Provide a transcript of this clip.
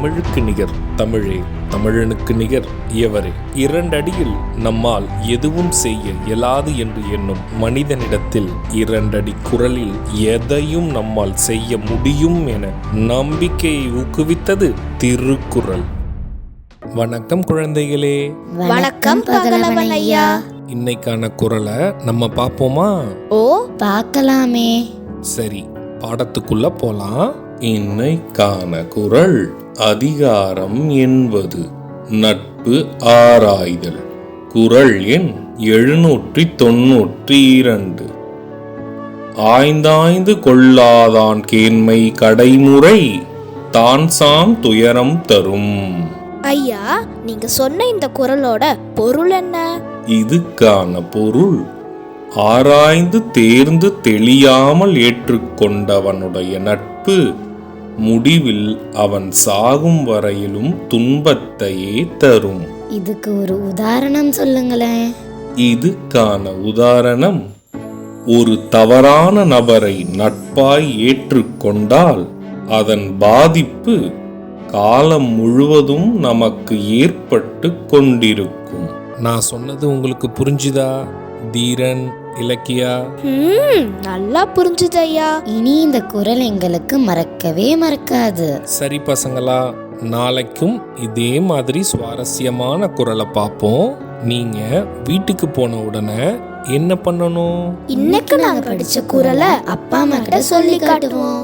தமிழுக்கு நிகர் தமிழே, தமிழனுக்கு நிகர் எவரே. 2 அடியில் நம்மால் எதுவும் செய்ய இயலாது என்று எண்ணும் மனிதனிடத்தில் 2 அடி குரலில் எதையும் நம்மால் செய்ய முடியும் என நம்பிக்கையை ஊக்குவித்தது திருக்குறள். வணக்கம் குழந்தைகளே. வணக்கம் பகலவன் ஐயா. இன்னைக்கான குறளை நம்ம பார்ப்போமா? ஓ, பார்க்கலாமே. சரி, பாடத்துக்குள்ள போலாம். இன்னைக்கான குறள் அதிகாரம் என்பது நட்பு ஆராய்தல். குறள் எண் 792. ஆய்ந்தாய்ந்து கொள்ளாதான் கேண்மை கடைமுறை தான் சாம் துயரம் தரும். ஐயா, நீங்க சொன்ன இந்த குறளோட பொருள் என்ன? இதுக்கான பொருள், ஆராய்ந்து தேர்ந்து தெளியாமல் ஏற்றுக்கொண்டவனுடைய நட்பு முடிவில் அவன் சாகும் வரையிலும் துன்பத்தையே தரும். இதுக்கு ஒரு உதாரணம் சொல்லுங்களேன். இதுக்கான உதாரணம், ஒரு தவறான நபரை நட்பாய் ஏற்றுக்கொண்டால் அதன் பாதிப்பு காலம் முழுவதும் நமக்கு ஏற்பட்டு கொண்டிருக்கும். நான் சொன்னது உங்களுக்கு புரிஞ்சுதா தீரன், இலக்கியா? நல்லா புரிஞ்சுது ஐயா. இனி இந்த குறள் எங்களுக்கு மறக்கவே மறக்காது. சரி பசங்களா, நாளைக்கும் இதே மாதிரி சுவாரஸ்யமான குறளை பார்ப்போம். நீங்க வீட்டுக்கு போன உடனே என்ன பண்ணணும்? இன்னைக்கு நாங்க படிச்ச குறளை அப்பா அம்மா கிட்ட சொல்லி காட்டுவோம்.